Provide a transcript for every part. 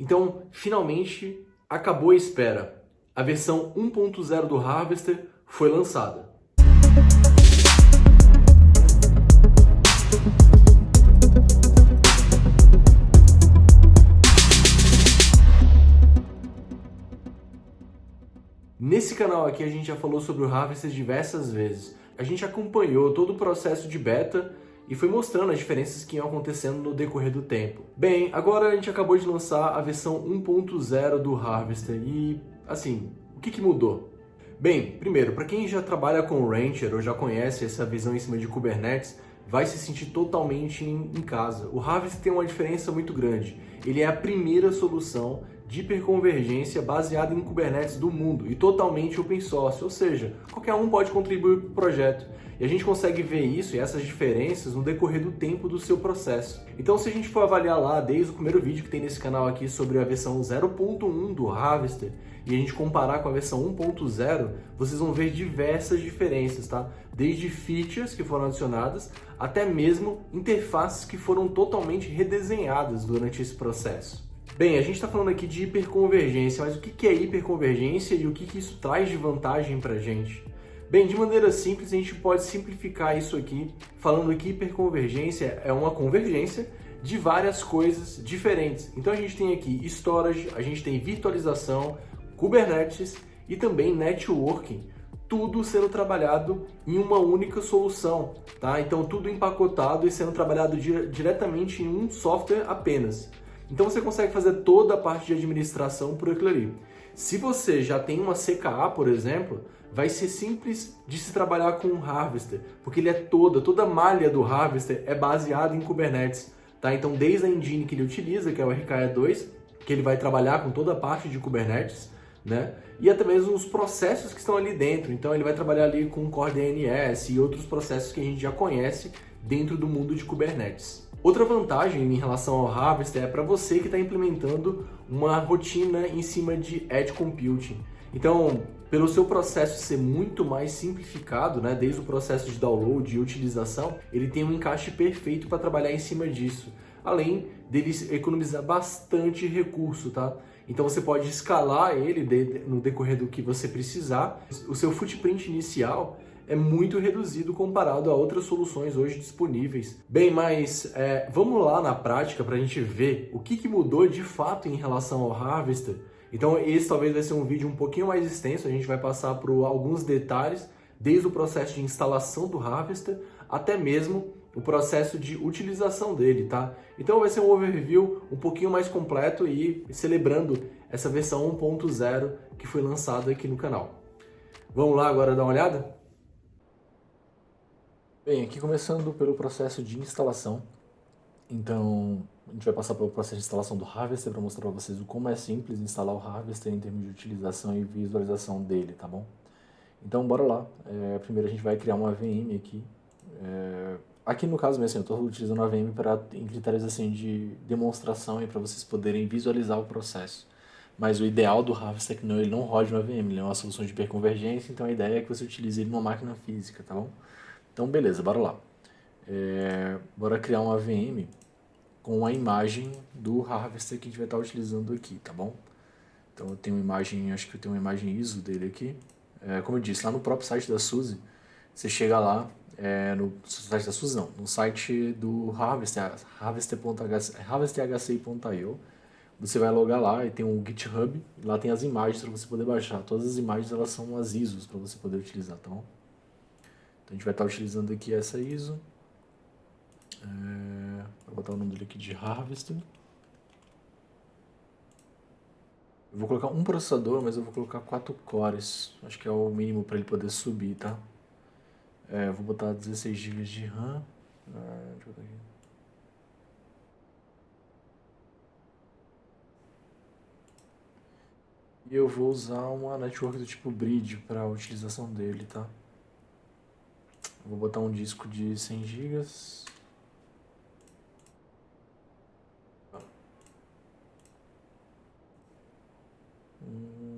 Então, finalmente, acabou a espera. A versão 1.0 do Harvester foi lançada. Nesse canal aqui a gente já falou sobre o Harvester diversas vezes. A gente acompanhou todo o processo de beta e foi mostrando as diferenças que iam acontecendo no decorrer do tempo. Bem, agora a gente acabou de lançar a versão 1.0 do Harvester e, assim, o que mudou? Bem, primeiro, para quem já trabalha com o Rancher ou já conhece essa visão em cima de Kubernetes, vai se sentir totalmente em casa. O Harvester tem uma diferença muito grande. Ele é a primeira solução de hiperconvergência baseada em Kubernetes do mundo e totalmente open source, ou seja, qualquer um pode contribuir para o projeto. E a gente consegue ver isso e essas diferenças no decorrer do tempo do seu processo. Então, se a gente for avaliar lá desde o primeiro vídeo que tem nesse canal aqui sobre a versão 0.1 do Harvester e a gente comparar com a versão 1.0, vocês vão ver diversas diferenças, tá? Desde features que foram adicionadas até mesmo interfaces que foram totalmente redesenhadas durante esse processo. Bem, a gente está falando aqui de hiperconvergência, mas o que é hiperconvergência e o que isso traz de vantagem para a gente? Bem, de maneira simples, a gente pode simplificar isso aqui, falando que hiperconvergência é uma convergência de várias coisas diferentes. Então a gente tem aqui storage, a gente tem virtualização, Kubernetes e também networking, tudo sendo trabalhado em uma única solução, tá? Então tudo empacotado e sendo trabalhado diretamente em um software apenas. Então você consegue fazer toda a parte de administração por aquilo ali. Se você já tem uma CKA, por exemplo, vai ser simples de se trabalhar com o Harvester, porque ele é toda a malha do Harvester é baseada em Kubernetes, tá? Então desde a engine que ele utiliza, que é o RKE2, que ele vai trabalhar com toda a parte de Kubernetes, né? E até mesmo os processos que estão ali dentro. Então ele vai trabalhar ali com Core DNS e outros processos que a gente já conhece dentro do mundo de Kubernetes. Outra vantagem em relação ao Harvester é para você que está implementando uma rotina em cima de Edge Computing. Então, pelo seu processo ser muito mais simplificado, né, desde o processo de download e utilização, ele tem um encaixe perfeito para trabalhar em cima disso, além dele economizar bastante recurso, tá? Então você pode escalar ele no decorrer do que você precisar. O seu footprint inicial é muito reduzido comparado a outras soluções hoje disponíveis. Bem, mas vamos lá na prática para a gente ver o que mudou de fato em relação ao Harvester. Então esse talvez vai ser um vídeo um pouquinho mais extenso, a gente vai passar por alguns detalhes, desde o processo de instalação do Harvester até mesmo o processo de utilização dele, tá? Então vai ser um overview um pouquinho mais completo e celebrando essa versão 1.0 que foi lançada aqui no canal. Vamos lá agora dar uma olhada? Bem, aqui começando pelo processo de instalação. Então, a gente vai passar pelo processo de instalação do Harvester para mostrar para vocês o como é simples instalar o Harvester em termos de utilização e visualização dele, tá bom? Então, bora lá. Primeiro a gente vai criar uma VM aqui. Aqui no caso mesmo, eu estou utilizando a VM em critérios assim, de demonstração para vocês poderem visualizar o processo. Mas o ideal do Harvester é que ele não rode uma VM, ele é uma solução de hiperconvergência, então a ideia é que você utilize ele numa máquina física, tá bom? Então, beleza, bora lá. Bora criar uma VM com a imagem do Harvester que a gente vai estar utilizando aqui, tá bom? Então, eu tenho uma imagem, acho que eu tenho uma imagem ISO dele aqui. Como eu disse, lá no próprio site da SUSE, você chega lá, no site da SUSE não, no site do Harvester, harvesterhci.io, você vai logar lá e tem um GitHub, e lá tem as imagens para você poder baixar. Todas as imagens elas são as ISOs para você poder utilizar, tá bom? Então a gente vai estar utilizando aqui essa ISO. Vou botar o nome dele aqui de Harvester. Eu vou colocar um processador, mas eu vou colocar 4 cores. Acho que é o mínimo para ele poder subir, tá? Vou botar 16 GB de RAM. Deixa eu botar aqui. E eu vou usar uma network do tipo Bridge para a utilização dele, tá? Vou botar um disco de 100 GB.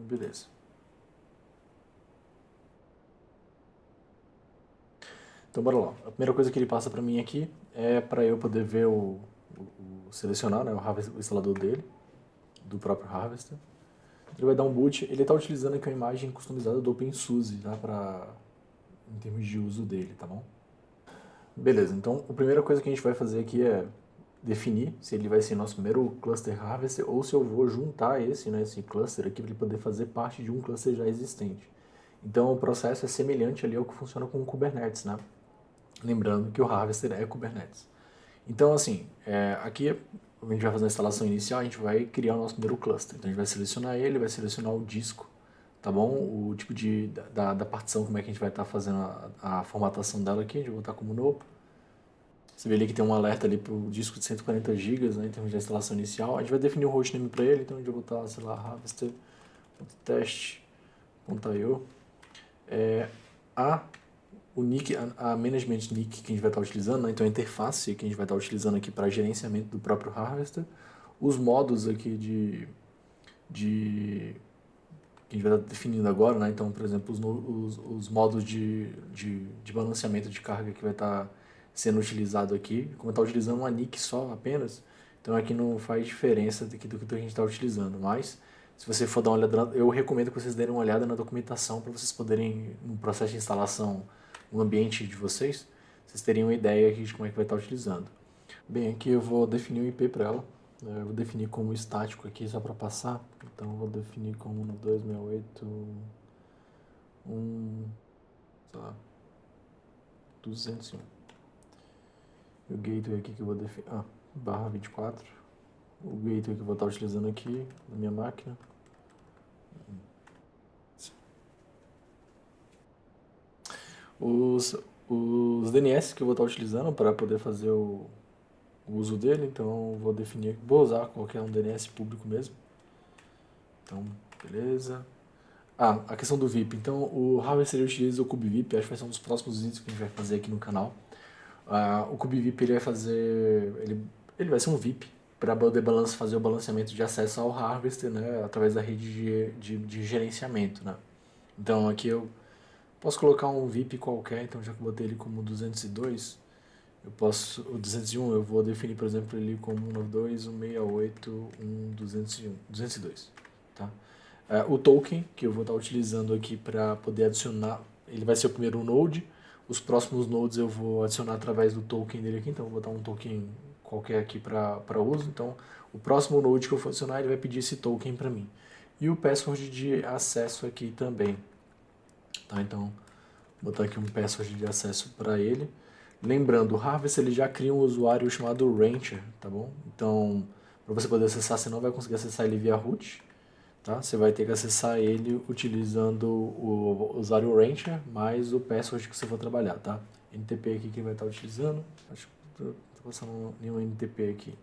Beleza. Então bora lá. A primeira coisa que ele passa para mim aqui é para eu poder ver selecionar, né, o instalador dele, do próprio Harvester. Ele vai dar um boot. Ele está utilizando aqui uma imagem customizada do OpenSUSE, tá? Em termos de uso dele, tá bom? Beleza, então a primeira coisa que a gente vai fazer aqui é definir se ele vai ser nosso primeiro cluster harvester ou se eu vou juntar esse cluster aqui para ele poder fazer parte de um cluster já existente. Então o processo é semelhante ali ao que funciona com o Kubernetes, né? Lembrando que o harvester é Kubernetes. Então assim, aqui a gente vai fazer a instalação inicial, a gente vai criar o nosso primeiro cluster. Então a gente vai selecionar ele, vai selecionar o disco, tá bom? O tipo da partição, como é que a gente vai estar fazendo a formatação dela aqui, a gente vai botar como novo. Você vê ali que tem um alerta ali pro disco de 140 GB, né, em termos de instalação inicial. A gente vai definir um hostname para ele, então a gente vai botar, sei lá, harvester.test.io. O nick, a management nick que a gente vai estar utilizando, né, então a interface que a gente vai estar utilizando aqui para gerenciamento do próprio harvester. Os modos aqui que a gente vai estar definindo agora, né, então, por exemplo, os modos de balanceamento de carga que vai estar sendo utilizado aqui. Como está utilizando uma nick só apenas, então aqui não faz diferença do que a gente está utilizando, mas se você for dar uma olhada, eu recomendo que vocês derem uma olhada na documentação para vocês poderem, no processo de instalação, no ambiente de vocês terem uma ideia aqui de como é que vai estar utilizando. Bem, aqui eu vou definir um IP para ela, eu vou definir como estático aqui só para passar, então eu vou definir como 192.168.201. O gateway aqui que eu vou definir, /24, o gateway que eu vou estar utilizando aqui na minha máquina. Os DNS que eu vou estar utilizando para poder fazer o uso dele, então eu vou definir, vou usar qualquer um DNS público mesmo. Então, beleza. A questão do VIP, então o Harvester utiliza o KubeVip, acho que vai ser um dos próximos vídeos que a gente vai fazer aqui no canal. O KubeVip ele vai ser um VIP para poder fazer o balanceamento de acesso ao Harvester, né, através da rede de gerenciamento, né. Então aqui eu posso colocar um VIP qualquer, então já que eu botei ele como 202, o 201 eu vou definir, por exemplo, ele como 192.168.1.201, tá? O token que eu vou estar utilizando aqui para poder adicionar, ele vai ser o primeiro node. Os próximos nodes eu vou adicionar através do token dele aqui, então eu vou botar um token qualquer aqui para uso. Então o próximo node que eu for adicionar, ele vai pedir esse token para mim. E o password de acesso aqui também. Tá? Então vou botar aqui um password de acesso para ele. Lembrando, o Harvester ele já cria um usuário chamado Rancher, tá bom? Então para você poder acessar, você não vai conseguir acessar ele via root. Tá? Você vai ter que acessar ele utilizando o usuário Rancher mais o password que você for trabalhar, tá? NTP aqui que ele vai estar utilizando. Acho que não estou passando nenhum NTP aqui.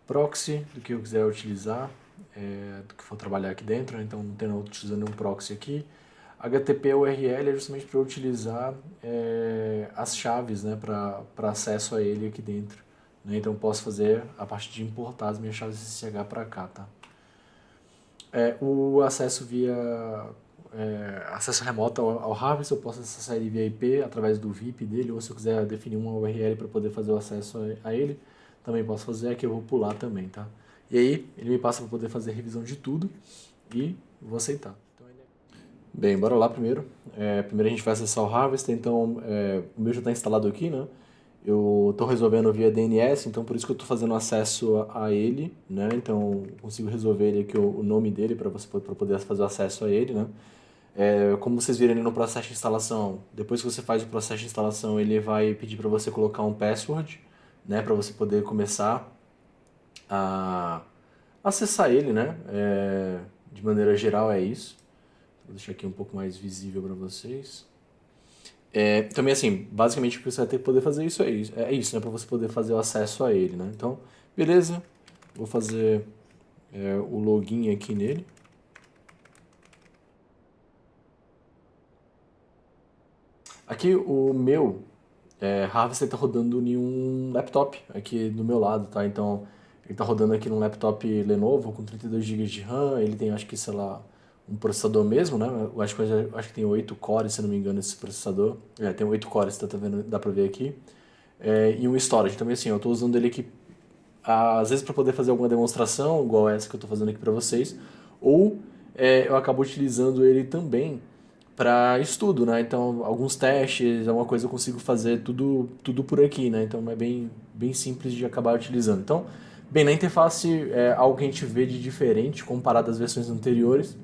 Proxy, do que eu quiser utilizar, do que for trabalhar aqui dentro, né? Então não estou utilizando nenhum proxy aqui. HTTP URL é justamente para eu utilizar as chaves, né, para acesso a ele aqui dentro. Então eu posso fazer a parte de importar as minhas chaves SSH para cá, tá? O acesso acesso remoto ao Harvester, eu posso acessar ele via IP através do VIP dele, ou se eu quiser definir uma URL para poder fazer o acesso a ele, também posso fazer, aqui eu vou pular também, tá? E aí ele me passa para poder fazer a revisão de tudo e vou aceitar. Bem, bora lá primeiro. Primeiro a gente vai acessar o Harvester, então o meu já está instalado aqui, né? Eu estou resolvendo via DNS, então por isso que eu estou fazendo acesso a ele, né? Então consigo resolver ele aqui o nome dele para poder fazer o acesso a ele, né? Como vocês viram ali no processo de instalação, depois que você faz o processo de instalação, ele vai pedir para você colocar um password, né? Para você poder começar a acessar ele, né? De maneira geral é isso. Vou deixar aqui um pouco mais visível para vocês. Também assim, basicamente o que você vai ter que poder fazer isso é isso, né? Para você poder fazer o acesso a ele, né? Então, beleza. Vou fazer o login aqui nele. Aqui o meu Harvester está rodando em um laptop aqui do meu lado, tá? Então, ele está rodando aqui num laptop Lenovo com 32 GB de RAM. Ele tem, acho que, sei lá, um processador mesmo, né? Eu acho que tem 8 cores, se não me engano, esse processador. Tem 8 cores, tá vendo? Dá pra ver aqui. E um storage. Também assim, eu tô usando ele aqui às vezes para poder fazer alguma demonstração, igual essa que eu estou fazendo aqui para vocês, ou eu acabo utilizando ele também para estudo, né? Então, alguns testes, alguma coisa eu consigo fazer tudo por aqui, né? Então, é bem simples de acabar utilizando. Então, bem, na interface é algo que a gente vê de diferente comparado às versões anteriores.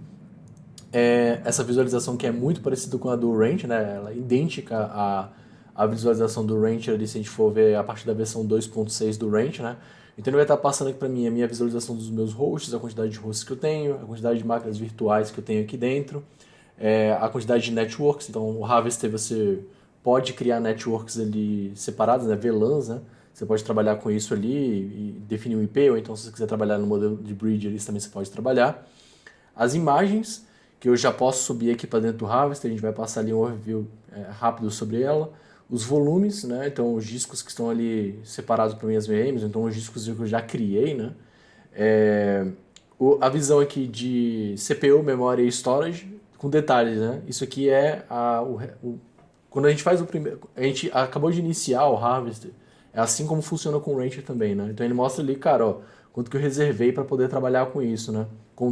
Essa visualização que é muito parecida com a do Rancher, né? Ela é idêntica à visualização do Rancher ali, se a gente for ver a partir da versão 2.6 do Rancher, né? Então ele vai estar passando aqui para mim a minha visualização dos meus hosts, a quantidade de hosts que eu tenho, a quantidade de máquinas virtuais que eu tenho aqui dentro, a quantidade de networks. Então o Harvester você pode criar networks ali separados, né? VLANs, né? Você pode trabalhar com isso ali e definir um IP, ou então se você quiser trabalhar no modelo de bridge, ali também você pode trabalhar. As imagens, que eu já posso subir aqui para dentro do Harvester, a gente vai passar ali um overview rápido sobre ela. Os volumes, né? Então os discos que estão ali separados para minhas VMs, então os discos que eu já criei, né? A visão aqui de CPU, memória e storage, com detalhes, né? Isso aqui quando a gente faz o primeiro, a gente acabou de iniciar o Harvester, é assim como funciona com o Rancher também, né? Então ele mostra ali, cara, ó, quanto que eu reservei para poder trabalhar com isso, né?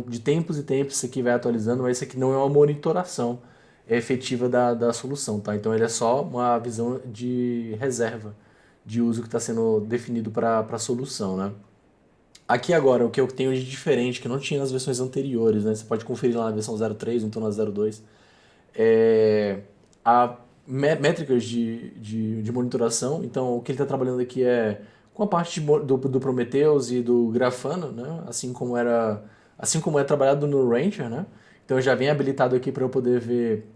De tempos e tempos isso aqui vai atualizando, mas isso aqui não é uma monitoração efetiva da solução, tá? Então ele é só uma visão de reserva de uso que está sendo definido para a solução, né? Aqui agora, o que eu tenho de diferente, que não tinha nas versões anteriores, né? Você pode conferir lá na versão 03 ou então na 02, métricas de monitoração. Então, o que ele está trabalhando aqui é com a parte do Prometheus e do Grafana, né? Assim como é trabalhado no Rancher, né? Então, já vem habilitado aqui para eu poder ver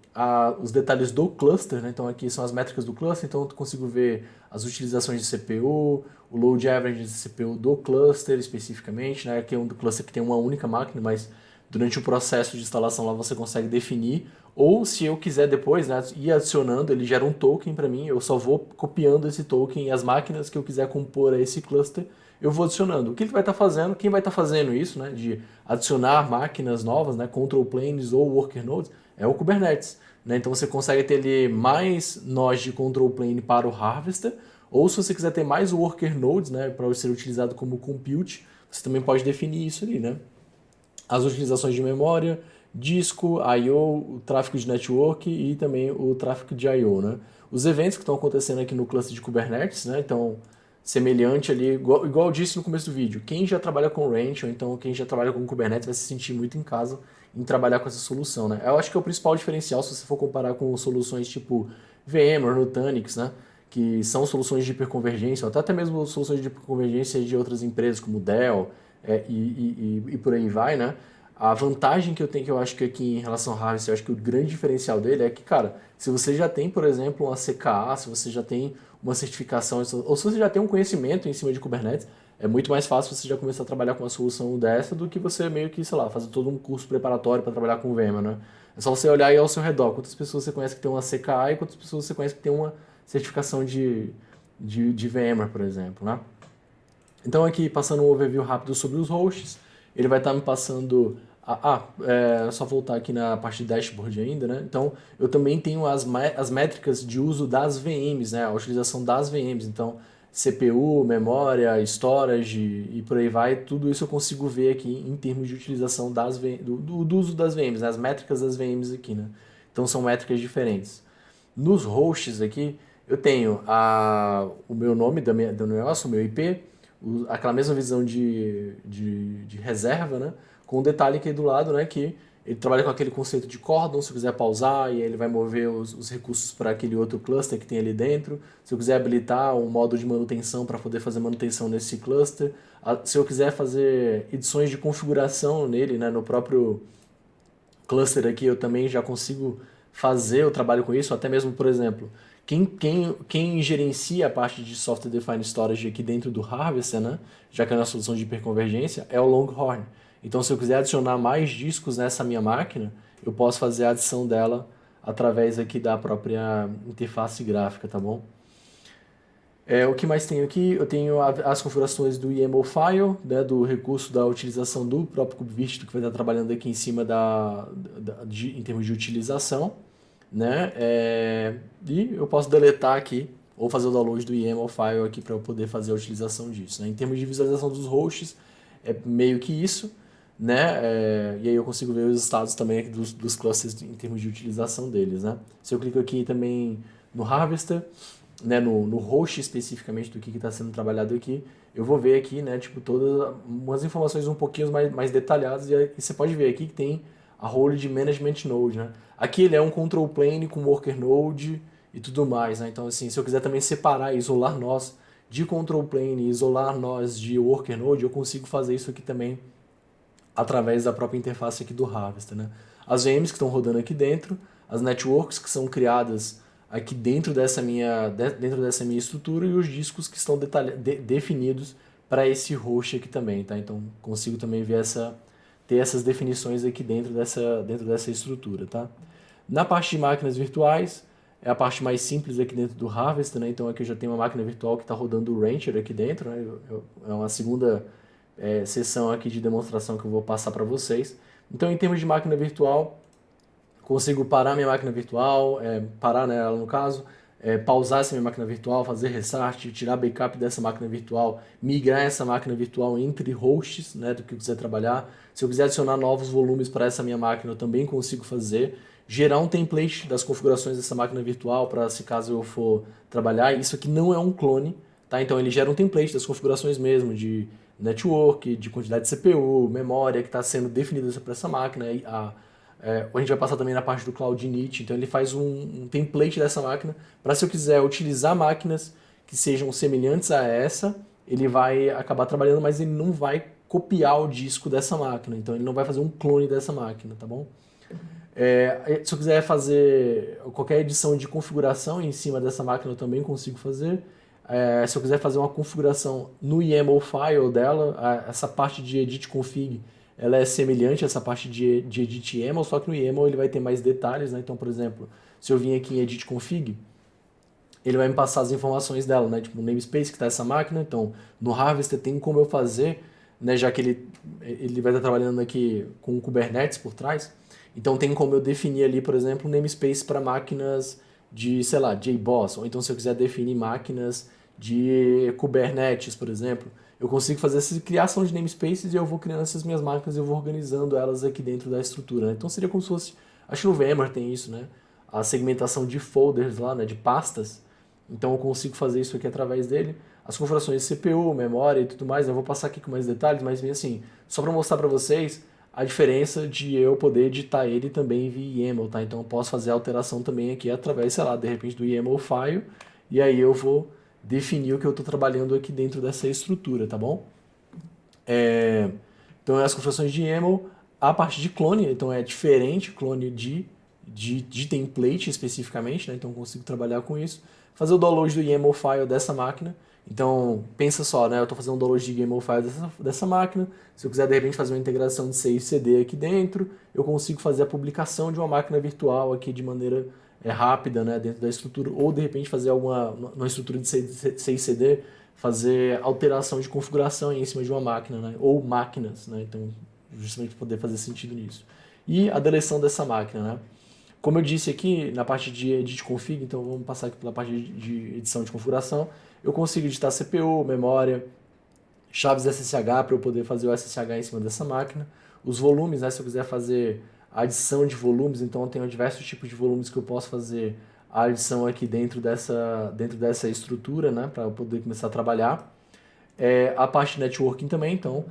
os detalhes do cluster, né? Então, aqui são as métricas do cluster, então eu consigo ver as utilizações de CPU, o load average de CPU do cluster especificamente, né? Aqui é um do cluster que tem uma única máquina, mas durante o processo de instalação lá você consegue definir, ou se eu quiser depois, né, ir adicionando, ele gera um token para mim, eu só vou copiando esse token e as máquinas que eu quiser compor a esse cluster, eu vou adicionando. O que ele vai estar fazendo? Quem vai estar fazendo isso, né, de adicionar máquinas novas, né, control planes ou worker nodes, é o Kubernetes. Né? Então você consegue ter ali mais nós de control plane para o Harvester, ou se você quiser ter mais worker nodes, né, para ser utilizado como compute, você também pode definir isso ali, né? As utilizações de memória, disco, I/O, o tráfego de network e também o tráfego de I/O, né? Os eventos que estão acontecendo aqui no cluster de Kubernetes, né? Então, semelhante ali, igual eu disse no começo do vídeo, quem já trabalha com Ranch ou então quem já trabalha com Kubernetes vai se sentir muito em casa em trabalhar com essa solução, né? Eu acho que é o principal diferencial se você for comparar com soluções tipo VMware, Nutanix, né? Que são soluções de hiperconvergência, ou até mesmo soluções de hiperconvergência de outras empresas como Dell, e por aí vai, né? A vantagem que eu tenho, que eu acho que aqui em relação ao Harvest, eu acho que o grande diferencial dele é que, cara, se você já tem, por exemplo, uma CKA, se você já tem uma certificação, ou se você já tem um conhecimento em cima de Kubernetes, é muito mais fácil você já começar a trabalhar com uma solução dessa do que você meio que, sei lá, fazer todo um curso preparatório para trabalhar com VMware, né? É só você olhar aí ao seu redor, quantas pessoas você conhece que tem uma CKA e quantas pessoas você conhece que tem uma certificação de VMware, por exemplo, né? Então aqui, passando um overview rápido sobre os hosts, ele vai estar me passando... só voltar aqui na parte de dashboard ainda, né? Então, eu também tenho as métricas de uso das VMs, né? A utilização das VMs. Então, CPU, memória, storage e por aí vai, tudo isso eu consigo ver aqui em termos de utilização do uso das VMs, né? As métricas das VMs aqui, né? Então, são métricas diferentes. Nos hosts aqui, eu tenho o meu nome do negócio, o meu IP, aquela mesma visão de reserva, né? Com um detalhe aqui do lado, né? Que ele trabalha com aquele conceito de cordon, se eu quiser pausar, e ele vai mover os recursos para aquele outro cluster que tem ali dentro. Se eu quiser habilitar um modo de manutenção para poder fazer manutenção nesse cluster. Se eu quiser fazer edições de configuração nele, né? No próprio cluster aqui, eu também já consigo fazer o trabalho com isso, até mesmo, por exemplo, quem gerencia a parte de Software Defined Storage aqui dentro do Harvester, né, já que é uma solução de hiperconvergência, é o Longhorn. Então, se eu quiser adicionar mais discos nessa minha máquina, eu posso fazer a adição dela através aqui da própria interface gráfica, tá bom? O que mais tenho aqui? Eu tenho as configurações do YAML file, né, do recurso da utilização do próprio kubevert que vai estar trabalhando aqui em cima em termos de utilização, né? E eu posso deletar aqui ou fazer o download do YAML file aqui para eu poder fazer a utilização disso, né? Em termos de visualização dos hosts, é meio que isso, né? E aí eu consigo ver os estados também aqui dos clusters em termos de utilização deles, né? Se eu clico aqui também no Harvester, né, no host especificamente do que está sendo trabalhado aqui, eu vou ver aqui, né, tipo, todas umas informações um pouquinho mais detalhadas, e você pode ver aqui que tem a role de Management Node, né? Aqui ele é um Control Plane com Worker Node e tudo mais, né? Então, assim, se eu quiser também separar e isolar nós de Control Plane e isolar nós de Worker Node, eu consigo fazer isso aqui também através da própria interface aqui do Harvester, né? As VMs que estão rodando aqui dentro, as networks que são criadas aqui dentro dessa minha estrutura e os discos que estão definidos para esse host aqui também, tá? Então consigo também ver ter essas definições aqui dentro dessa estrutura, tá? Na parte de máquinas virtuais, é a parte mais simples aqui dentro do Harvester, né? Então aqui eu já tenho uma máquina virtual que está rodando o Rancher aqui dentro, né? É uma segunda sessão aqui de demonstração que eu vou passar para vocês. Então, em termos de máquina virtual, consigo parar minha máquina virtual, parar nela no caso, pausar essa minha máquina virtual, fazer restart, tirar backup dessa máquina virtual, migrar essa máquina virtual entre hosts, né, do que eu quiser trabalhar. Se eu quiser adicionar novos volumes para essa minha máquina, eu também consigo fazer. Gerar um template das configurações dessa máquina virtual para se caso eu for trabalhar. Isso aqui não é um clone, tá? Então ele gera um template das configurações mesmo, de network, de quantidade de CPU, memória que está sendo definida para essa máquina. A gente vai passar também na parte do Cloud Init, então ele faz um template dessa máquina para se eu quiser utilizar máquinas que sejam semelhantes a essa, ele vai acabar trabalhando, mas ele não vai copiar o disco dessa máquina, então ele não vai fazer um clone dessa máquina, tá bom? Se eu quiser fazer qualquer edição de configuração em cima dessa máquina, eu também consigo fazer. Se eu quiser fazer uma configuração no YAML file dela, essa parte de edit config, ela é semelhante a essa parte de edit YAML, só que no YAML ele vai ter mais detalhes, né? Então, por exemplo, se eu vim aqui em edit config, ele vai me passar as informações dela, né? Tipo o namespace que está essa máquina. Então, no Harvester tem como eu fazer, né? Já que ele vai estar trabalhando aqui com o Kubernetes por trás. Então, tem como eu definir ali, por exemplo, um namespace para máquinas de, sei lá, JBoss. Ou então, se eu quiser definir máquinas de Kubernetes, por exemplo, eu consigo fazer essa criação de namespaces e eu vou criando essas minhas máquinas e eu vou organizando elas aqui dentro da estrutura, né? Então seria como se fosse, acho que no VMware tem isso, né? A segmentação de folders lá, né? De pastas. Então eu consigo fazer isso aqui através dele. As configurações de CPU, memória e tudo mais, eu vou passar aqui com mais detalhes, mas bem assim, só para mostrar para vocês a diferença de eu poder editar ele também via YAML, tá? Então eu posso fazer a alteração também aqui através, sei lá, de repente do YAML file, e aí eu vou definir o que eu estou trabalhando aqui dentro dessa estrutura, tá bom? Então, as configurações de YAML, a parte de clone, então é diferente, clone de template especificamente, né? Então, eu consigo trabalhar com isso. Fazer o download do YAML file dessa máquina. Então, pensa só, né? Eu estou fazendo um download de YAML file dessa máquina. Se eu quiser, de repente, fazer uma integração de C e CD aqui dentro, eu consigo fazer a publicação de uma máquina virtual aqui de maneira rápida, né, dentro da estrutura, ou de repente fazer numa estrutura de C e CD, fazer alteração de configuração em cima de uma máquina, né, ou máquinas, né, então justamente poder fazer sentido nisso. E a deleção dessa máquina, né. Como eu disse aqui, na parte de edit config, então vamos passar aqui pela parte de edição de configuração, eu consigo editar CPU, memória, chaves SSH para eu poder fazer o SSH em cima dessa máquina, os volumes, né, se eu quiser fazer a adição de volumes, então eu tenho diversos tipos de volumes que eu posso fazer a adição aqui dentro dessa estrutura, né, para eu poder começar a trabalhar. A parte de networking também, então,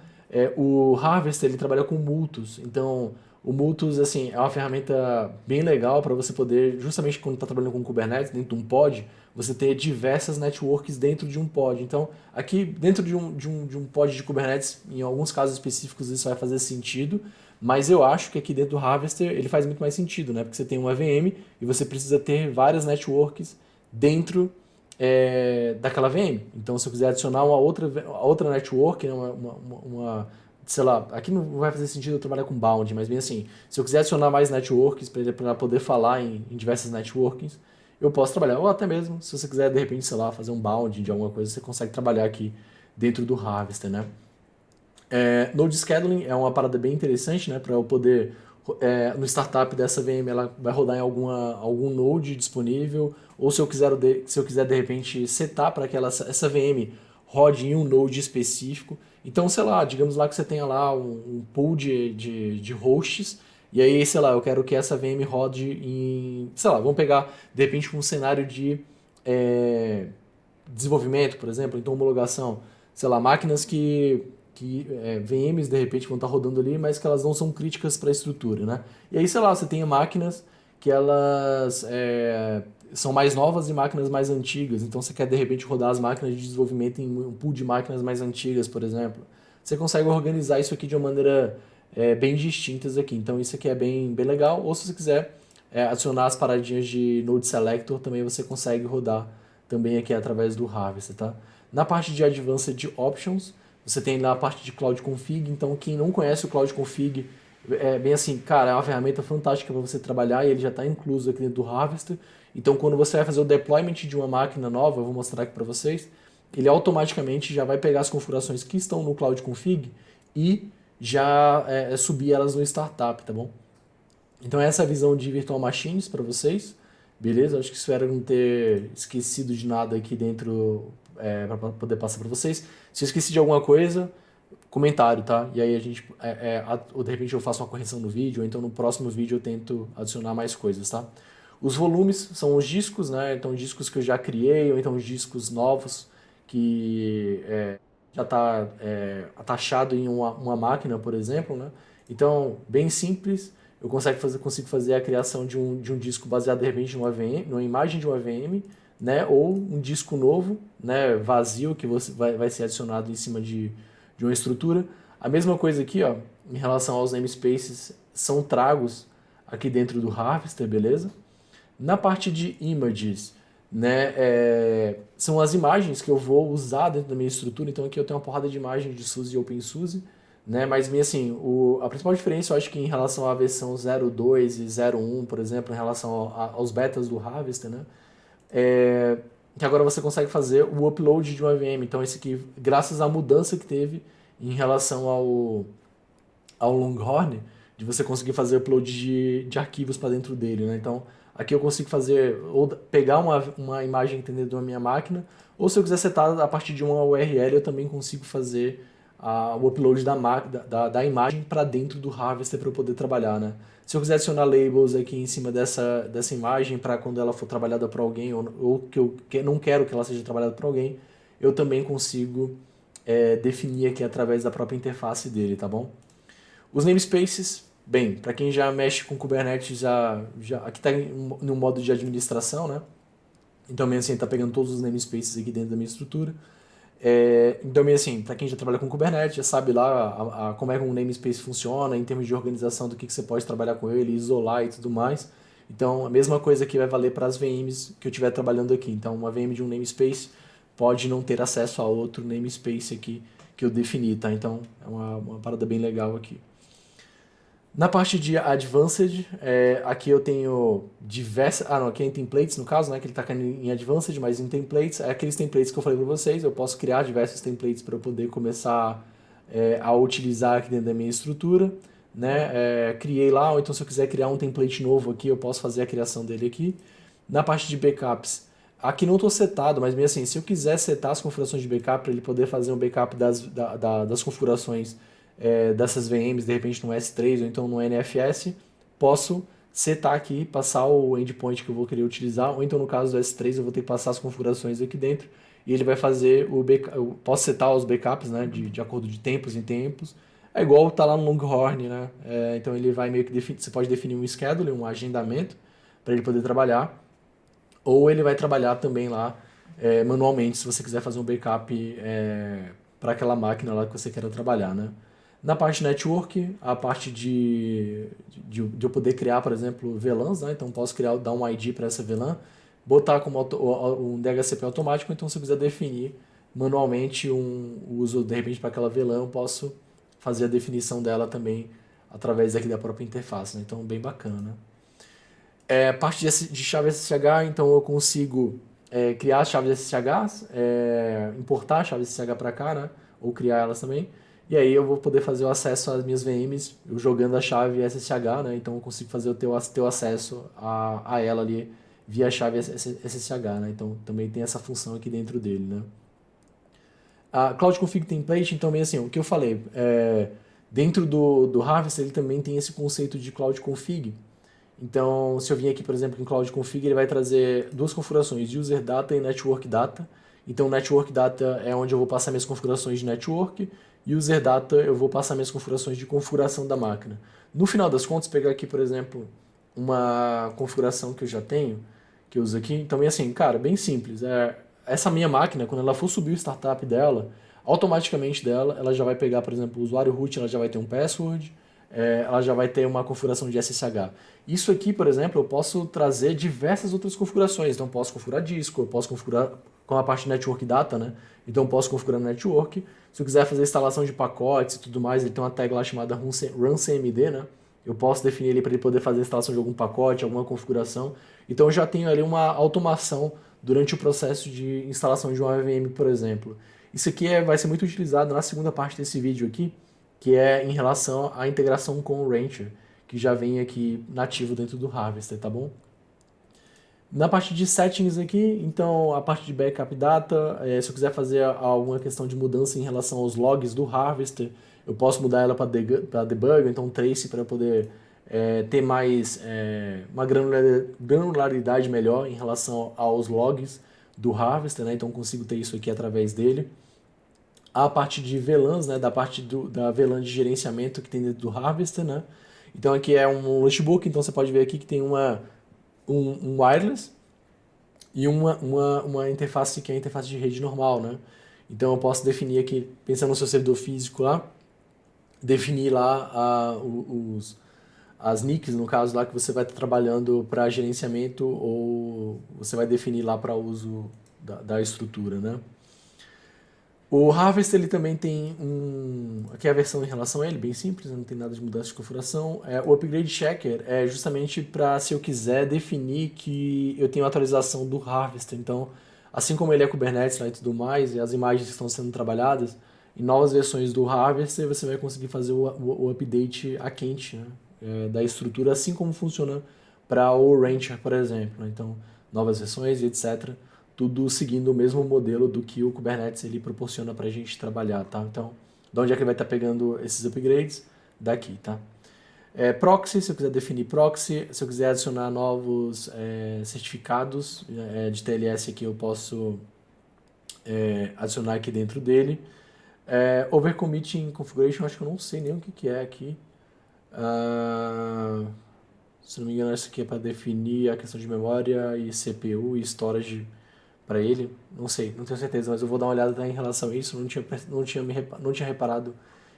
o Harvester ele trabalha com multus, então o multus assim, é uma ferramenta bem legal para você poder, justamente quando está trabalhando com Kubernetes, dentro de um pod, você ter diversas networks dentro de um pod. Então, aqui dentro de um pod de Kubernetes, em alguns casos específicos isso vai fazer sentido, mas eu acho que aqui dentro do Harvester ele faz muito mais sentido, né? Porque você tem uma VM e você precisa ter várias networks dentro daquela VM. Então, se eu quiser adicionar uma outra network, né? Sei lá, aqui não vai fazer sentido eu trabalhar com bound, mas bem assim, se eu quiser adicionar mais networks para poder falar em diversas networks, eu posso trabalhar. Ou até mesmo, se você quiser, de repente, sei lá, fazer um bound de alguma coisa, você consegue trabalhar aqui dentro do Harvester, né? Node Scheduling é uma parada bem interessante, né, para eu poder no startup dessa VM ela vai rodar em algum node disponível, ou se eu quiser de repente setar para que essa VM rode em um node específico. Então, sei lá, digamos lá que você tenha lá um pool de hosts, e aí, sei lá, eu quero que essa VM rode em, sei lá, vamos pegar de repente um cenário de é, desenvolvimento, por exemplo, então homologação, sei lá, máquinas que VMs de repente vão estar rodando ali, mas que elas não são críticas para a estrutura, né? E aí, sei lá, você tem máquinas que elas são mais novas e máquinas mais antigas, então você quer de repente rodar as máquinas de desenvolvimento em um pool de máquinas mais antigas, por exemplo. Você consegue organizar isso aqui de uma maneira bem distintas aqui, então isso aqui é bem legal, ou se você quiser adicionar as paradinhas de Node Selector, também você consegue rodar também aqui através do Harvester, tá? Na parte de Advanced Options, você tem lá a parte de Cloud Config, então quem não conhece o Cloud Config, é bem assim, cara, é uma ferramenta fantástica para você trabalhar e ele já está incluso aqui dentro do Harvester. Então quando você vai fazer o deployment de uma máquina nova, eu vou mostrar aqui para vocês, ele automaticamente já vai pegar as configurações que estão no Cloud Config e já subir elas no startup, tá bom? Então essa é a visão de Virtual Machines para vocês, beleza? Acho que espero não ter esquecido de nada aqui dentro para poder passar para vocês. Se eu esqueci de alguma coisa, comentário, tá? E aí a gente, ou de repente eu faço uma correção no vídeo, ou então no próximo vídeo eu tento adicionar mais coisas, tá? Os volumes são os discos, né? Então discos que eu já criei, ou então os discos novos que já está atachado em uma máquina, por exemplo, né? Então, bem simples, eu consigo fazer a criação de um disco baseado de repente numa imagem de uma VM, né? Ou um disco novo, né? Vazio, que vai ser adicionado em cima de uma estrutura. A mesma coisa aqui, ó, em relação aos namespaces, são tragos aqui dentro do Harvester, beleza? Na parte de images, né, são as imagens que eu vou usar dentro da minha estrutura. Então aqui eu tenho uma porrada de imagens de SUSE e OpenSUSE, né, mas assim, a principal diferença eu acho que em relação à versão 0.2 e 0.1, por exemplo, em relação aos betas do Harvester, né, que agora você consegue fazer o upload de uma VM. Então esse aqui, graças à mudança que teve em relação ao Longhorn, de você conseguir fazer upload de arquivos para dentro dele, né? Então aqui eu consigo fazer, ou pegar uma imagem entendida da minha máquina, ou se eu quiser setar a partir de uma URL, eu também consigo fazer o upload da imagem para dentro do Harvester para eu poder trabalhar, né? Se eu quiser adicionar labels aqui em cima dessa imagem para quando ela for trabalhada por alguém, ou que eu não quero que ela seja trabalhada por alguém, eu também consigo definir aqui através da própria interface dele, tá bom? Os namespaces, bem, para quem já mexe com Kubernetes, aqui está no modo de administração, né? Então, assim, está pegando todos os namespaces aqui dentro da minha estrutura. Então, assim, para quem já trabalha com Kubernetes, já sabe lá como é que um namespace funciona, em termos de organização do que você pode trabalhar com ele, isolar e tudo mais. Então, a mesma coisa aqui vai valer para as VMs que eu estiver trabalhando aqui. Então, uma VM de um namespace pode não ter acesso a outro namespace aqui que eu defini, tá? Então, é uma parada bem legal aqui. Na parte de Advanced, aqui eu tenho diversas... não, aqui é em Templates, no caso, né? Que ele está caindo em Advanced, mas em Templates, aqueles templates que eu falei para vocês, eu posso criar diversos templates para eu poder começar a utilizar aqui dentro da minha estrutura, né? Criei lá, ou então se eu quiser criar um template novo aqui, eu posso fazer a criação dele aqui. Na parte de backups, aqui não estou setado, mas mesmo assim, se eu quiser setar as configurações de backup, para ele poder fazer um backup das configurações dessas VMs, de repente no S3 ou então no NFS, posso setar aqui, passar o endpoint que eu vou querer utilizar, ou então no caso do S3 eu vou ter que passar as configurações aqui dentro e ele vai fazer o backup. Eu posso setar os backups, né, de acordo de tempos em tempos. É igual tá lá no Longhorn, né? Então ele vai meio que você pode definir um schedule, um agendamento para ele poder trabalhar, ou ele vai trabalhar também lá manualmente, se você quiser fazer um backup para aquela máquina lá que você queira trabalhar, né? Na parte network, a parte de eu poder criar, por exemplo, VLANs, né? Então posso dar um ID para essa VLAN, botar como um DHCP automático, então se eu quiser definir manualmente um uso, de repente, para aquela VLAN, eu posso fazer a definição dela também através aqui da própria interface, né? Então bem bacana. Parte de chave SSH, então eu consigo criar chaves SSH, importar chaves SSH para cá, né? Ou criar elas também. E aí eu vou poder fazer o acesso às minhas VMs, eu jogando a chave SSH, né? Então eu consigo fazer o teu acesso a ela ali via chave SSH, né? Então também tem essa função aqui dentro dele, né? A Cloud Config Template, então, bem assim, o que eu falei, dentro do Harvest ele também tem esse conceito de Cloud Config. Então, se eu vim aqui, por exemplo, em Cloud Config, ele vai trazer duas configurações, User Data e Network Data. Então, Network Data é onde eu vou passar minhas configurações de network, e User Data eu vou passar minhas configurações de configuração da máquina. No final das contas, pegar aqui, por exemplo, uma configuração que eu já tenho, que eu uso aqui, então, é assim, cara, bem simples. Essa minha máquina, quando ela for subir o startup dela, automaticamente ela já vai pegar, por exemplo, o usuário root, ela já vai ter um password, ela já vai ter uma configuração de SSH. Isso aqui, por exemplo, eu posso trazer diversas outras configurações. Então, eu posso configurar disco, eu posso configurar com a parte de Network Data, né? Então, eu posso configurar no Network. Se eu quiser fazer instalação de pacotes e tudo mais, ele tem uma tag lá chamada runcmd, né? Eu posso definir ele para ele poder fazer a instalação de algum pacote, alguma configuração. Então, eu já tenho ali uma automação durante o processo de instalação de uma VM, por exemplo. Isso aqui vai ser muito utilizado na segunda parte desse vídeo aqui, que é em relação à integração com o Rancher, que já vem aqui nativo dentro do Harvester, tá bom? Na parte de settings aqui, então a parte de backup data, se eu quiser fazer alguma questão de mudança em relação aos logs do Harvester, eu posso mudar ela para debug, então trace para eu poder ter mais uma granularidade melhor em relação aos logs do Harvester, né? Então consigo ter isso aqui através dele. A parte de VLANs, né, da parte da VLAN de gerenciamento que tem dentro do Harvester, né? Então aqui é um notebook, então você pode ver aqui que tem um wireless e uma interface que é a interface de rede normal, né? Então eu posso definir aqui, pensando no seu servidor físico lá, definir lá as NICs, no caso lá que você vai estar trabalhando para gerenciamento ou você vai definir lá para uso da estrutura, né? O Harvest ele também tem aqui é a versão em relação a ele, bem simples, não tem nada de mudança de configuração. O Upgrade Checker é justamente para se eu quiser definir que eu tenho atualização do Harvest. Então, assim como ele é Kubernetes lá e tudo mais, e as imagens que estão sendo trabalhadas, em novas versões do Harvest você vai conseguir fazer o update a quente, né, da estrutura, assim como funciona para o Rancher, por exemplo, né? Então, novas versões e etc. Tudo seguindo o mesmo modelo do que o Kubernetes ele proporciona para a gente trabalhar, tá? Então, de onde é que ele vai estar pegando esses upgrades? Daqui, tá? Proxy, se eu quiser definir proxy, se eu quiser adicionar novos certificados de TLS aqui, eu posso adicionar aqui dentro dele. Overcommitting Configuration, acho que eu não sei nem o que é aqui. Se não me engano, isso aqui é para definir a questão de memória e CPU e storage para ele. Não sei, não tenho certeza, mas eu vou dar uma olhada em relação a isso. Não tinha reparado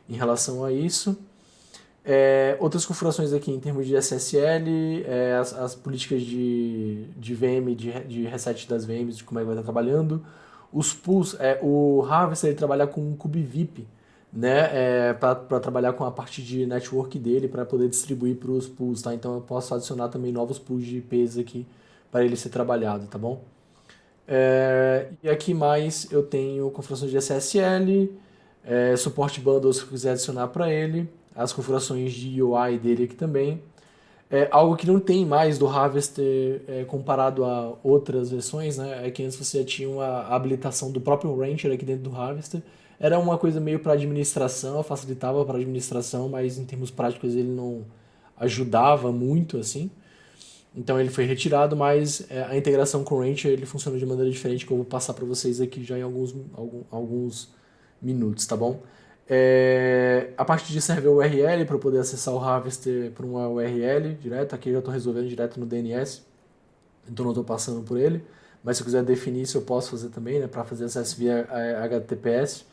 em relação a isso. Outras configurações aqui em termos de SSL, as políticas de VM, de reset das VMs, de como é que vai estar trabalhando. Os pools, o Harvester ele trabalha com um kubevip, né, para trabalhar com a parte de network dele, para poder distribuir para os pools, tá? Então eu posso adicionar também novos pools de IPs aqui para ele ser trabalhado, tá bom? E aqui mais eu tenho configurações de SSL, suporte bundles se eu quiser adicionar para ele, as configurações de UI dele aqui também. Algo que não tem mais do Harvester comparado a outras versões, né? É que antes você tinha uma habilitação do próprio Rancher aqui dentro do Harvester. Era uma coisa meio para administração, facilitava para administração, mas em termos práticos ele não ajudava muito assim. Então ele foi retirado, mas a integração com o Rancher ele funciona de maneira diferente, que eu vou passar para vocês aqui já em alguns minutos, tá bom? A parte de server URL para poder acessar o Harvester por uma URL direto, aqui eu já estou resolvendo direto no DNS, então não estou passando por ele, mas se eu quiser definir isso eu posso fazer também, né, para fazer acesso via HTTPS.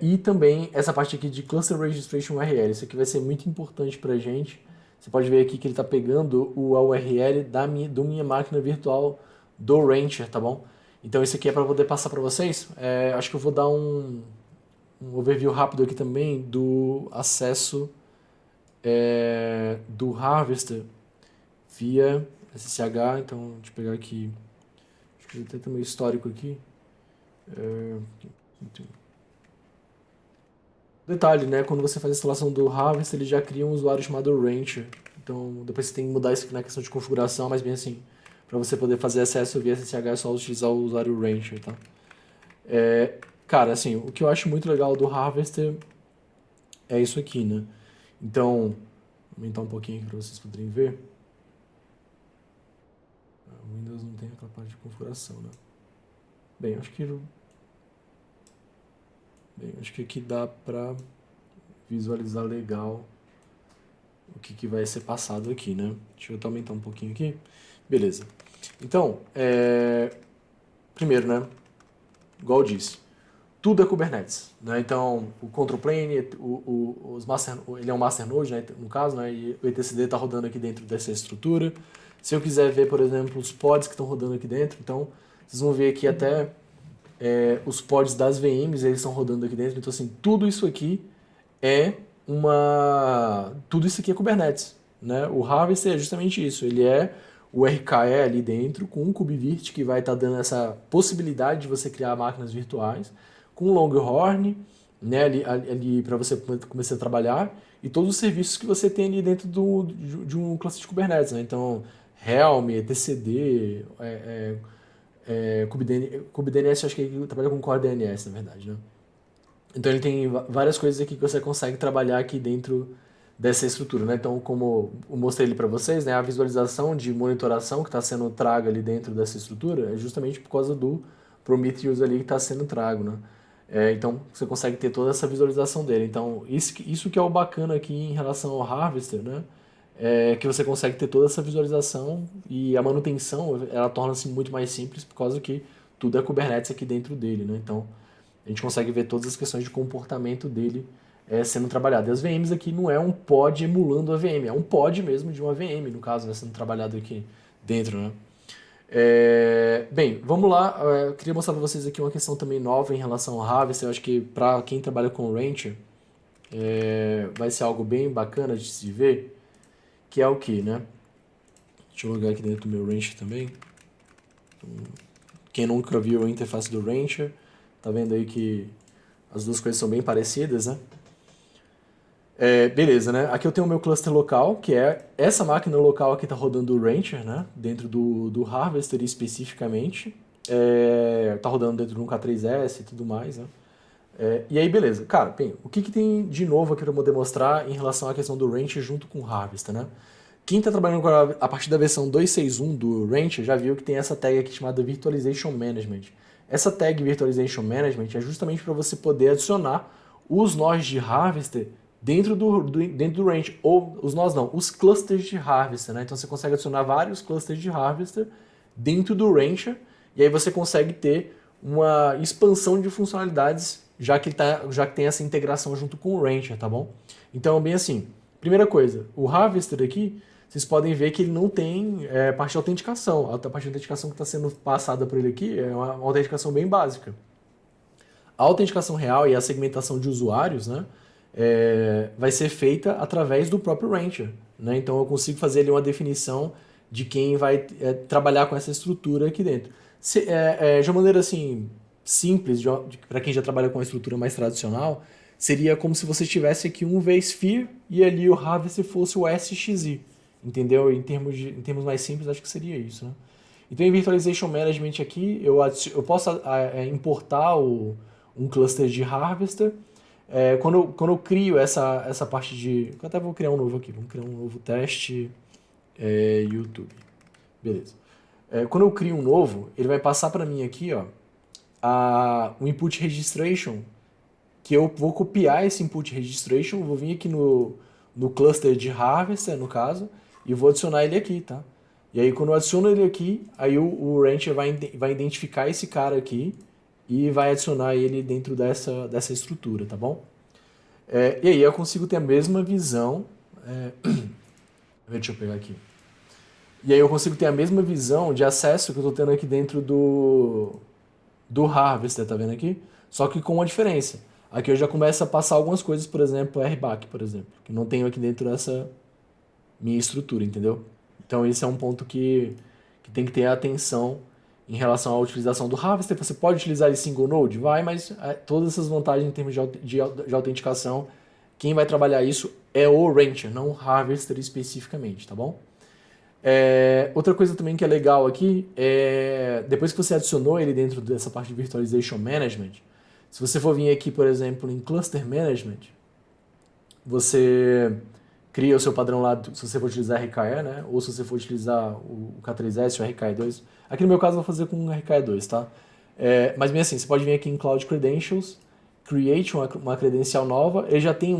E também essa parte aqui de Cluster Registration URL, isso aqui vai ser muito importante para a gente. Você pode ver aqui que ele está pegando a URL da minha máquina virtual do Rancher, tá bom? Então isso aqui é para poder passar para vocês. Acho que eu vou dar um overview rápido aqui também do acesso do Harvester via SSH. Então, deixa eu pegar aqui, acho que tem também histórico aqui. Detalhe, né? Quando você faz a instalação do Harvester, ele já cria um usuário chamado Rancher. Então, depois você tem que mudar isso aqui na questão de configuração, mas bem assim, para você poder fazer acesso via SSH é só utilizar o usuário Rancher, tá? Cara, assim, o que eu acho muito legal do Harvester é isso aqui, né? Então, vou aumentar um pouquinho aqui para vocês poderem ver. O Windows não tem aquela parte de configuração, né? Bem, acho que aqui dá para visualizar legal o que vai ser passado aqui, né? Deixa eu aumentar um pouquinho aqui. Beleza. Então, primeiro, né? Igual eu disse, tudo é Kubernetes, né? Então, o control plane, ele é um master node, né? No caso, né? E o etcd está rodando aqui dentro dessa estrutura. Se eu quiser ver, por exemplo, os pods que estão rodando aqui dentro, então, vocês vão ver aqui até os pods das VMs, eles estão rodando aqui dentro. Então, assim, tudo isso aqui é Kubernetes, né? O Harvester é justamente isso, ele é o RKE ali dentro com um KubeVirt que vai estar dando essa possibilidade de você criar máquinas virtuais, com Longhorn, né, ali para você começar a trabalhar, e todos os serviços que você tem ali dentro de um cluster de Kubernetes, né? Então, Helm, etcd, KubeDNS, acho que ele trabalha com Core DNS, na verdade, né? Então ele tem várias coisas aqui que você consegue trabalhar aqui dentro dessa estrutura, né? Então, como eu mostrei ali para vocês, né, a visualização de monitoração que está sendo traga ali dentro dessa estrutura é justamente por causa do Prometheus ali que está sendo trago, né? Então, você consegue ter toda essa visualização dele. Então, isso que é o bacana aqui em relação ao Harvester, né? É que você consegue ter toda essa visualização e a manutenção, ela torna-se muito mais simples por causa que tudo é Kubernetes aqui dentro dele, né? Então, a gente consegue ver todas as questões de comportamento dele sendo trabalhado. E as VMs aqui não é um pod emulando a VM, é um pod mesmo de uma VM, no caso, né, sendo trabalhado aqui dentro, né? Bem, vamos lá. Eu queria mostrar para vocês aqui uma questão também nova em relação ao Harvester. Eu acho que para quem trabalha com Rancher, vai ser algo bem bacana de se ver, que é o que, né? Deixa eu logar aqui dentro do meu Rancher também. Quem nunca viu a interface do Rancher, tá vendo aí que as duas coisas são bem parecidas, né? Beleza, né? Aqui eu tenho o meu cluster local, que é essa máquina local aqui tá rodando o Rancher, né? Dentro do Harvester especificamente. Tá rodando dentro do K3S e tudo mais, né? E aí, beleza. Cara, bem, o que tem de novo aqui para eu demonstrar em relação à questão do Rancher junto com o Harvester, né? Quem está trabalhando a partir da versão 2.6.1 do Rancher já viu que tem essa tag aqui chamada Virtualization Management. Essa tag Virtualization Management é justamente para você poder adicionar os nós de Harvester dentro do Rancher, ou os nós não, os clusters de Harvester, né? Então você consegue adicionar vários clusters de Harvester dentro do Rancher, e aí você consegue ter uma expansão de funcionalidades, já que tem essa integração junto com o Rancher, tá bom? Então, bem assim, primeira coisa, o Harvester aqui, vocês podem ver que ele não tem parte de autenticação. A parte de autenticação que está sendo passada por ele aqui é uma autenticação bem básica. A autenticação real e a segmentação de usuários, né, vai ser feita através do próprio Rancher, né? Então eu consigo fazer ali uma definição de quem vai trabalhar com essa estrutura aqui dentro. De uma maneira assim, simples, para quem já trabalha com a estrutura mais tradicional, seria como se você tivesse aqui um vSphere e ali o Harvester fosse o SXI, entendeu? Em termos mais simples, acho que seria isso, né? Então, em Virtualization Management aqui, eu posso importar um cluster de Harvester. Quando eu crio essa parte de... Eu até vou criar um novo aqui, vamos criar um novo teste YouTube. Beleza. Quando eu crio um novo, ele vai passar para mim aqui, ó, o input registration, que eu vou copiar esse input registration, vou vir aqui no cluster de Harvester, no caso, e vou adicionar ele aqui, tá? E aí quando eu adiciono ele aqui, aí o Rancher vai identificar esse cara aqui e vai adicionar ele dentro dessa estrutura, tá bom? E aí eu consigo ter a mesma visão... Deixa eu pegar aqui. E aí eu consigo ter a mesma visão de acesso que eu estou tendo aqui dentro do Harvester, tá vendo aqui? Só que com uma diferença. Aqui eu já começo a passar algumas coisas, por exemplo, RBAC, por exemplo, que não tenho aqui dentro dessa minha estrutura, entendeu? Então esse é um ponto que tem que ter atenção em relação à utilização do Harvester. Você pode utilizar ele single node? Vai, mas todas essas vantagens em termos de autenticação, quem vai trabalhar isso é o Rancher, não o Harvester especificamente, tá bom? Outra coisa também que é legal aqui é, depois que você adicionou ele dentro dessa parte de Virtualization Management, se você for vir aqui, por exemplo, em Cluster Management, você cria o seu padrão lá, se você for utilizar RKE, né? Ou se você for utilizar o K3S ou RKE2. Aqui no meu caso eu vou fazer com RKE2, tá? Mas bem assim, você pode vir aqui em Cloud Credentials, create uma credencial nova, ele já tem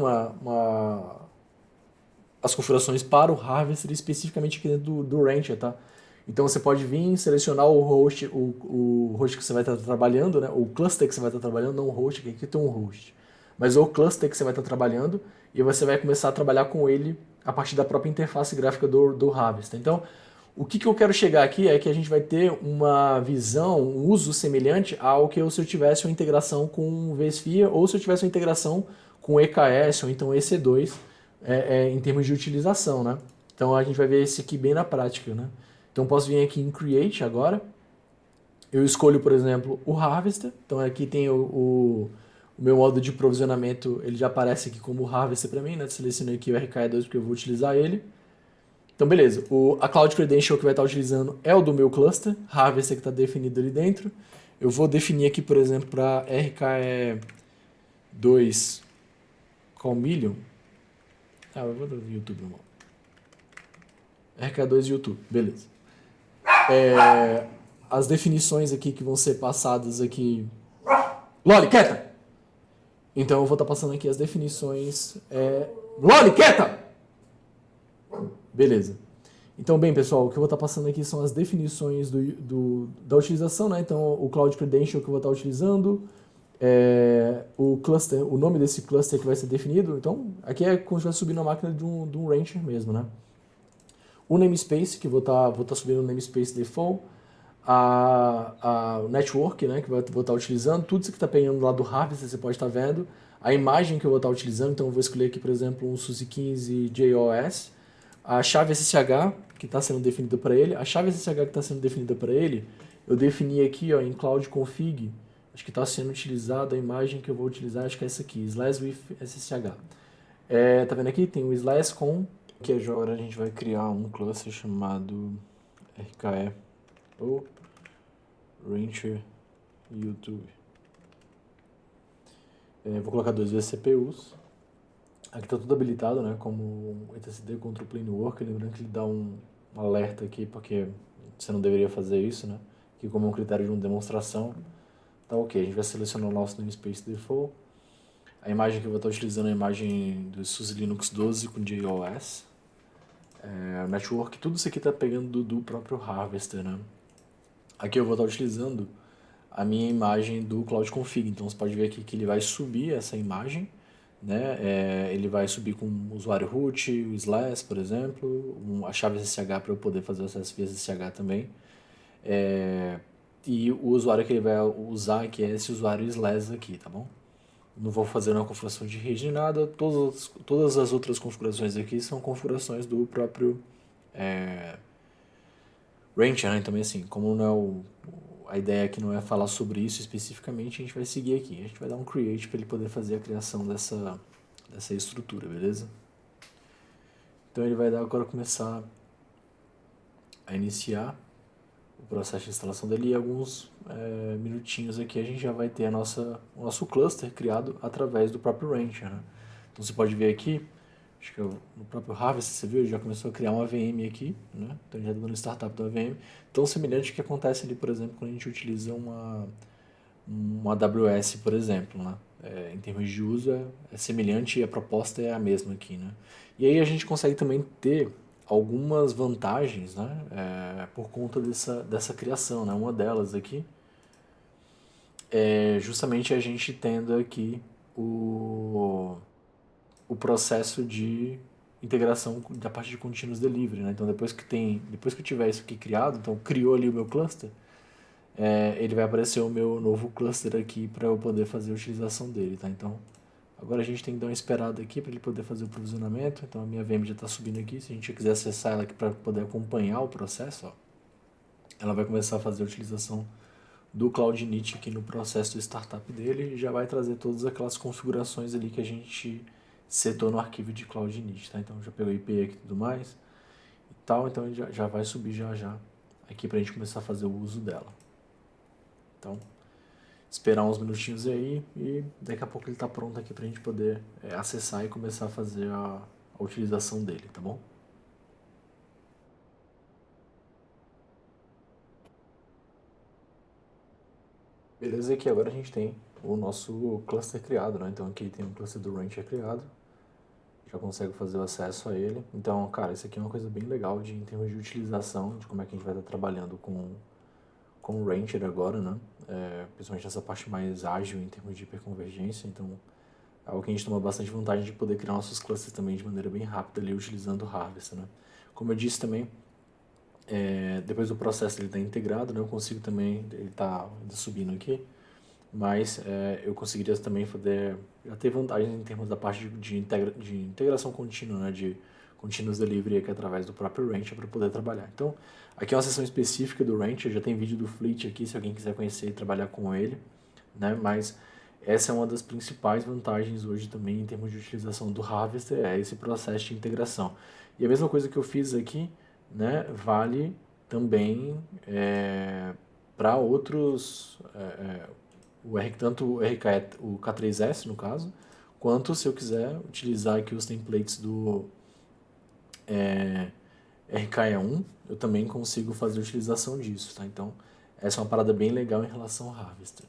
as configurações para o Harvester especificamente aqui dentro do Rancher, tá? Então você pode vir selecionar o host, o host que você vai estar trabalhando, né? O cluster que você vai estar trabalhando, não o host, que aqui tem um host. Mas o cluster que você vai estar trabalhando e você vai começar a trabalhar com ele a partir da própria interface gráfica do Harvester. Então, o que eu quero chegar aqui é que a gente vai ter uma visão, um uso semelhante ao que se eu tivesse uma integração com o vSphere ou se eu tivesse uma integração com o EKS ou então EC2 em termos de utilização, né? Então a gente vai ver esse aqui bem na prática, né? Então posso vir aqui em Create agora, eu escolho, por exemplo, o Harvester, então aqui tem o meu modo de provisionamento, ele já aparece aqui como Harvester para mim, né? Selecionei aqui o RKE2 porque eu vou utilizar ele. Então beleza, a Cloud Credential que vai estar utilizando é o do meu cluster, Harvester que está definido ali dentro. Eu vou definir aqui, por exemplo, para RKE2 Calmillion. Eu vou do YouTube, irmão. RK2 YouTube, beleza. As definições aqui que vão ser passadas aqui... Loli, quieta! Então eu vou estar passando aqui as definições... Loli, quieta! Beleza. Então, bem, pessoal, o que eu vou estar passando aqui são as definições da utilização, né? Então, o Cloud Credential que eu vou estar utilizando, o cluster, o nome desse cluster que vai ser definido. Então, aqui é como se estivesse subindo a máquina de um Rancher mesmo, né? O namespace, que vou estar subindo o namespace default, o network, né, que vou estar utilizando, tudo isso que está pegando lá do Harvester, você pode estar vendo, a imagem que eu vou estar utilizando, então eu vou escolher aqui, por exemplo, um SUSE 15 JOS, a chave SSH que está sendo definida para ele, a chave SSH que está sendo definida para ele, eu defini aqui ó, em Cloud Config, acho que está sendo utilizada a imagem que eu vou utilizar, acho que é essa aqui, slash with SSH. Tá vendo aqui? Tem o slash com, que agora a gente vai criar um cluster chamado RKE ou Rancher YouTube. Vou colocar 2 vezes CPUs. Aqui está tudo habilitado, né, como etcd control plane worker, lembrando que ele dá um alerta aqui, porque você não deveria fazer isso, né, que como é um critério de uma demonstração, tá ok. A gente vai selecionar o nosso namespace default. A imagem que eu vou estar utilizando é a imagem do SUSE Linux 12 com JOS. Network, tudo isso aqui está pegando do próprio Harvester, né. Aqui eu vou estar utilizando a minha imagem do Cloud Config, então você pode ver aqui que ele vai subir essa imagem, né? Ele vai subir com o usuário root, o slash, por exemplo, a chave SSH para eu poder fazer o acesso via SSH também. E o usuário que ele vai usar aqui é esse usuário slash aqui, tá bom? Não vou fazer uma configuração de rede nem nada, todas as outras configurações aqui são configurações do próprio Rancher, né? Também assim, como não é a ideia aqui não é falar sobre isso especificamente, a gente vai seguir aqui. A gente vai dar um create para ele poder fazer a criação dessa estrutura, beleza? Então ele vai agora começar a iniciar o processo de instalação dele e alguns minutinhos aqui a gente já vai ter o nosso cluster criado através do próprio Rancher, né? Então você pode ver aqui, acho que no próprio Harvester, você viu, ele já começou a criar uma VM aqui, né? Então já está dando startup da VM. Tão semelhante ao que acontece ali, por exemplo, quando a gente utiliza uma AWS, por exemplo, né? Em termos de uso é semelhante e a proposta é a mesma aqui, né? E aí a gente consegue também ter algumas vantagens, né? Por conta dessa criação, né? Uma delas aqui é justamente a gente tendo aqui o processo de integração da parte de Continuous Delivery, né? Então depois que eu tiver isso aqui criado, então criou ali o meu cluster, ele vai aparecer o meu novo cluster aqui para eu poder fazer a utilização dele, tá? Então agora a gente tem que dar uma esperada aqui para ele poder fazer o provisionamento. Então a minha VM já está subindo aqui, se a gente quiser acessar ela aqui para poder acompanhar o processo, ó. ela vai começar a fazer a utilização do Cloud Init aqui no processo do startup dele e já vai trazer todas aquelas configurações ali que a gente setou no arquivo de Cloud Init, tá? Então já pegou IP aqui e tudo mais e tal, então já vai subir já aqui pra gente começar a fazer o uso dela. Então, esperar uns minutinhos aí e daqui a pouco ele tá pronto aqui pra gente poder acessar e começar a fazer a utilização dele, tá bom? Beleza, aqui agora a gente tem o nosso cluster criado, né? Então aqui tem um cluster do Rancher criado, já consegue fazer o acesso a ele. Então, cara, isso aqui é uma coisa bem legal em termos de utilização, de como é que a gente vai estar trabalhando com o Rancher agora, né? Principalmente nessa parte mais ágil em termos de hiperconvergência. Então, é algo que a gente toma bastante vantagem de poder criar nossos clusters também de maneira bem rápida ali, utilizando o Harvester, né? Como eu disse também, depois do processo ele está integrado, né? Eu consigo também, ele está subindo aqui, mas eu conseguiria também poder, já ter vantagens em termos da parte de integração contínua, né? De continuous delivery aqui através do próprio Rancher para poder trabalhar. Então, aqui é uma seção específica do Rancher, já tem vídeo do Fleet aqui, se alguém quiser conhecer e trabalhar com ele, né? Mas essa é uma das principais vantagens hoje também em termos de utilização do Harvester, é esse processo de integração. E a mesma coisa que eu fiz aqui, né, vale também para outros, tanto o o K3S no caso, quanto se eu quiser utilizar aqui os templates do RKE1, eu também consigo fazer a utilização disso, tá? Então, essa é uma parada bem legal em relação ao Harvester.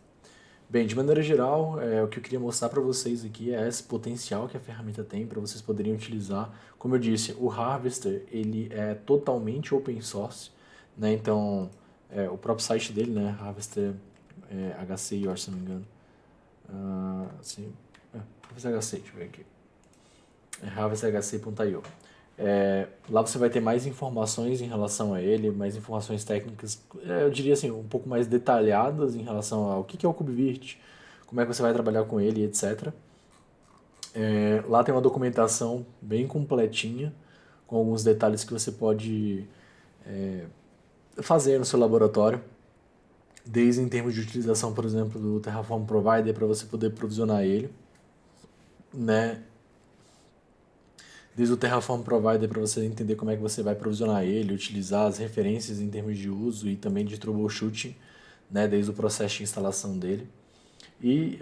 Bem, de maneira geral, o que eu queria mostrar para vocês aqui é esse potencial que a ferramenta tem para vocês poderem utilizar. Como eu disse, o Harvester ele é totalmente open source, né? Então, o próprio site dele, né, Harvester HCI, se não me engano. Harvester HCI, deixa eu ver aqui. harvesterhc.io. Lá você vai ter mais informações em relação a ele, mais informações técnicas, eu diria assim, um pouco mais detalhadas em relação ao que é o KubeVirt, como é que você vai trabalhar com ele, etc. Lá tem uma documentação bem completinha, com alguns detalhes que você pode fazer no seu laboratório, desde em termos de utilização, por exemplo, do Terraform Provider para você poder provisionar ele, né? Desde o Terraform Provider para você entender como é que você vai provisionar ele, utilizar as referências em termos de uso e também de troubleshooting, né, desde o processo de instalação dele. E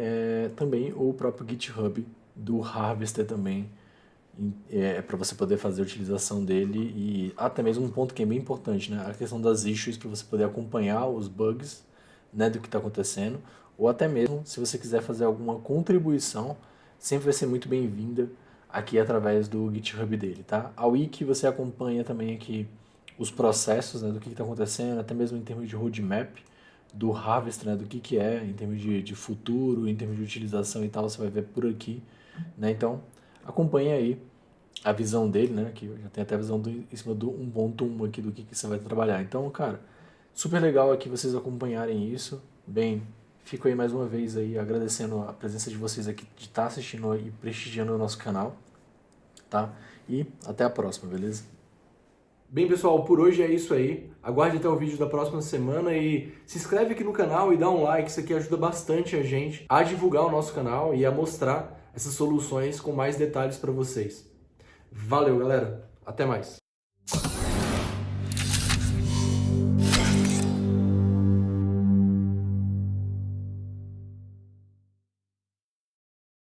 também o próprio GitHub do Harvester também, para você poder fazer a utilização dele. E até mesmo um ponto que é bem importante, né, a questão das issues, para você poder acompanhar os bugs, né, do que está acontecendo. Ou até mesmo, se você quiser fazer alguma contribuição, sempre vai ser muito bem-vinda aqui através do GitHub dele, tá? A Wiki você acompanha também aqui os processos, né, do que está acontecendo, até mesmo em termos de roadmap do Harvester, né, do que é, em termos de futuro, em termos de utilização e tal, você vai ver por aqui, né? Então, acompanhe aí a visão dele, né? Aqui já tem até a visão em cima do 1.1 aqui do que você vai trabalhar. Então, cara, super legal aqui vocês acompanharem isso. Bem, fico aí mais uma vez aí agradecendo a presença de vocês aqui, de estar assistindo e prestigiando o nosso canal, tá? E até a próxima, beleza? Bem, pessoal, por hoje é isso aí. Aguarde até o vídeo da próxima semana e se inscreve aqui no canal e dá um like. Isso aqui ajuda bastante a gente a divulgar o nosso canal e a mostrar essas soluções com mais detalhes para vocês. Valeu, galera. Até mais.